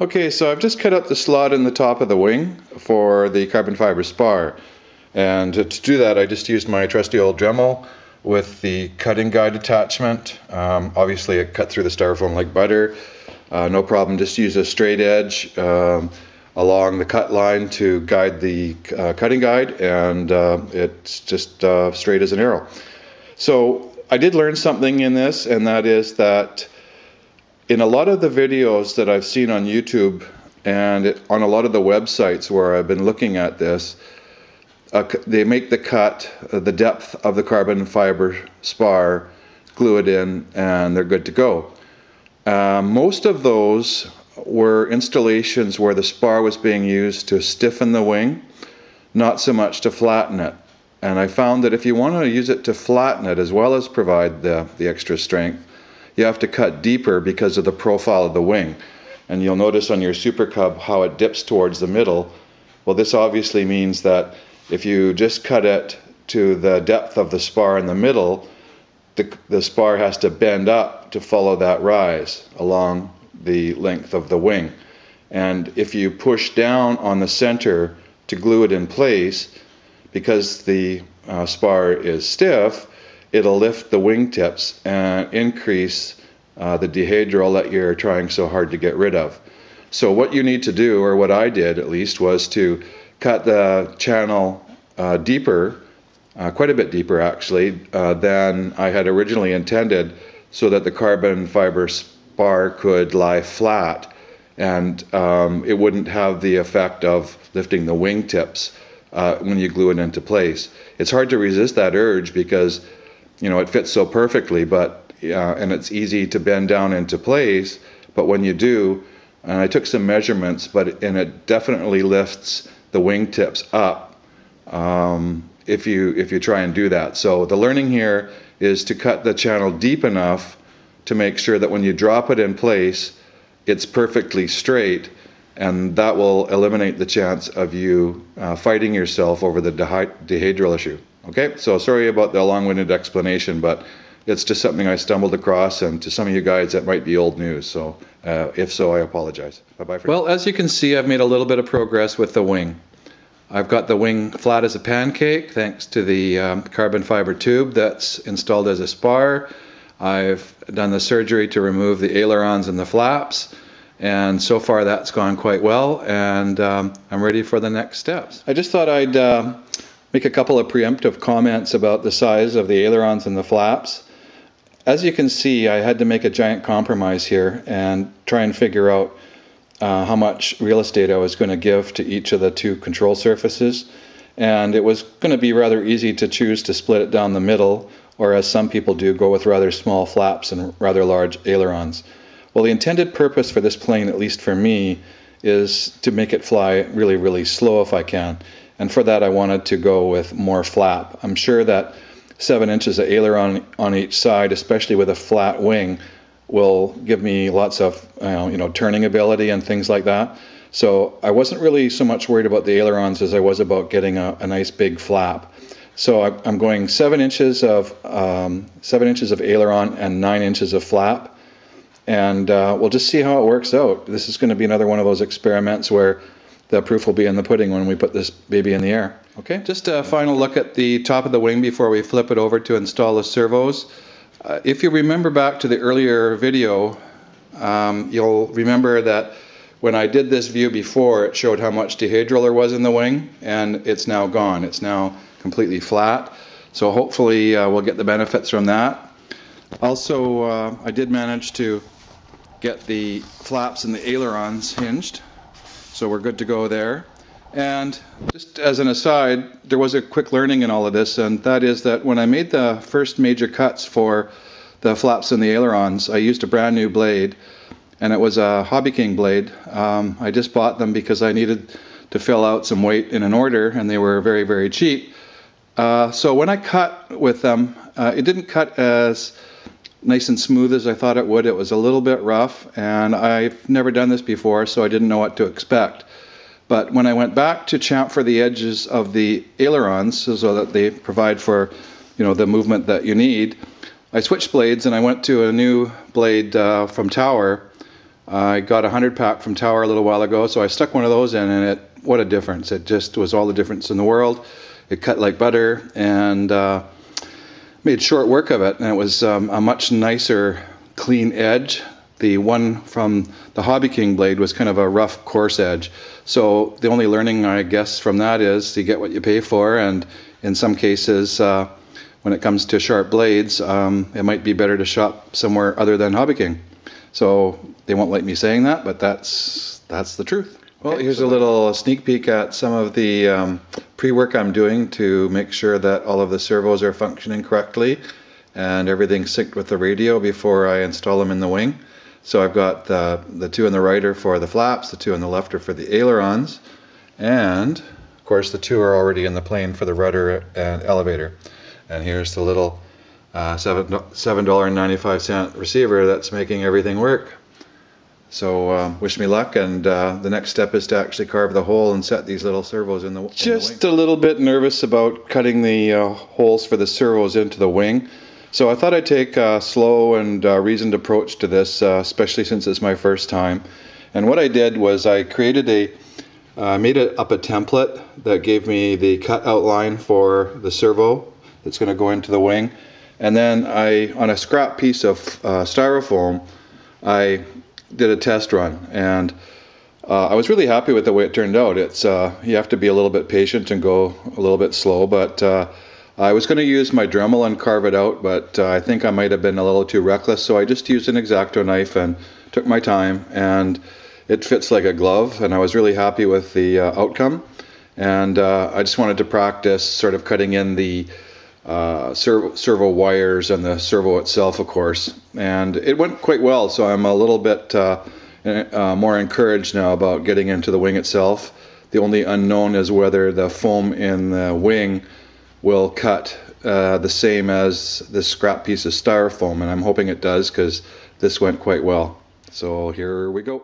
Okay, so I've just cut up the slot in the top of the wing for the carbon fiber spar. And to do that, I just used my trusty old Dremel with the cutting guide attachment. Obviously, it cut through the styrofoam like butter. No problem, just use a straight edge along the cut line to guide the cutting guide, and it's just straight as an arrow. So I did learn something in this, and that is that in a lot of the videos that I've seen on YouTube and on a lot of the websites where I've been looking at this, they make the cut, the depth of the carbon fiber spar, glue it in, and they're good to go. Most of those were installations where the spar was being used to stiffen the wing, not so much to flatten it. And I found that if you want to use it to flatten it as well as provide the extra strength, you have to cut deeper because of the profile of the wing. And you'll notice on your Super Cub how it dips towards the middle. Well, this obviously means that if you just cut it to the depth of the spar in the middle, the spar has to bend up to follow that rise along the length of the wing. And if you push down on the center to glue it in place, because the spar is stiff, it'll lift the wingtips and increase the dehedral that you're trying so hard to get rid of. So what you need to do, or what I did at least, was to cut the channel deeper, quite a bit deeper actually, than I had originally intended, so that the carbon fiber spar could lie flat and it wouldn't have the effect of lifting the wingtips when you glue it into place. It's hard to resist that urge because it fits so perfectly, but and it's easy to bend down into place. But when you do, and I took some measurements, and it definitely lifts the wingtips up if you try and do that. So the learning here is to cut the channel deep enough to make sure that when you drop it in place, it's perfectly straight, and that will eliminate the chance of you fighting yourself over the dehedral issue. Okay, so sorry about the long-winded explanation, but it's just something I stumbled across, and to some of you guys that might be old news, so if so, I apologize. Bye-bye for now. Well, as you can see, I've made a little bit of progress with the wing. I've got the wing flat as a pancake thanks to the carbon fiber tube that's installed as a spar. I've done the surgery to remove the ailerons and the flaps, and so far that's gone quite well, and I'm ready for the next steps. I just thought I'd make a couple of preemptive comments about the size of the ailerons and the flaps. As you can see, I had to make a giant compromise here and try and figure out how much real estate I was going to give to each of the two control surfaces. And it was going to be rather easy to choose to split it down the middle, or as some people do, go with rather small flaps and rather large ailerons. Well, the intended purpose for this plane, at least for me, is to make it fly really, really slow if I can. And for that, I wanted to go with more flap. I'm sure that 7 inches of aileron on each side, especially with a flat wing, will give me lots of turning ability and things like that. So I wasn't really so much worried about the ailerons as I was about getting a nice big flap. So I'm going 7 inches of aileron and 9 inches of flap, and we'll just see how it works out. This is going to be another one of those experiments where the proof will be in the pudding when we put this baby in the air. Okay, just a final look at the top of the wing before we flip it over to install the servos. If you remember back to the earlier video, you'll remember that when I did this view before, it showed how much dehedral there was in the wing, and it's now gone. It's now completely flat. So hopefully we'll get the benefits from that. Also, I did manage to get the flaps and the ailerons hinged, so we're good to go there. And just as an aside, there was a quick learning in all of this, and that is that when I made the first major cuts for the flaps and the ailerons, I used a brand new blade, and it was a Hobby King blade. I just bought them because I needed to fill out some weight in an order, and they were very, very cheap. So when I cut with them, it didn't cut as nice and smooth as I thought it would. It was a little bit rough, and I've never done this before, so I didn't know what to expect. But when I went back to chamfer the edges of the ailerons so that they provide for the movement that you need, I switched blades and I went to a new blade from Tower I got a 100 pack from Tower a little while ago, so I stuck one of those in, and what a difference. It just was all the difference in the world. It cut like butter, and made short work of it, and it was a much nicer, clean edge. The one from the Hobby King blade was kind of a rough, coarse edge. So the only learning, I guess, from that is to get what you pay for, and in some cases, when it comes to sharp blades, it might be better to shop somewhere other than Hobby King. So they won't like me saying that, but that's the truth. Well, here's a little sneak peek at some of the pre-work I'm doing to make sure that all of the servos are functioning correctly and everything's synced with the radio before I install them in the wing. So I've got the two on the right are for the flaps, the two on the left are for the ailerons, and of course the two are already in the plane for the rudder and elevator. And here's the little $7.95 receiver that's making everything work. So wish me luck, and the next step is to actually carve the hole and set these little servos in the wing. Just a little bit nervous about cutting the holes for the servos into the wing. So I thought I'd take a slow and reasoned approach to this, especially since it's my first time. And what I did was I created made up a template that gave me the cut outline for the servo that's going to go into the wing. And then on a scrap piece of styrofoam, I did a test run, and I was really happy with the way it turned out. It's you have to be a little bit patient and go a little bit slow, but I was going to use my Dremel and carve it out, but I think I might have been a little too reckless, so I just used an X-Acto knife and took my time, and it fits like a glove, and I was really happy with the outcome. And I just wanted to practice sort of cutting in the servo wires and the servo itself, of course, and it went quite well, so I'm a little bit more encouraged now about getting into the wing itself. The only unknown is whether the foam in the wing will cut the same as this scrap piece of styrofoam, and I'm hoping it does, because this went quite well. So here we go.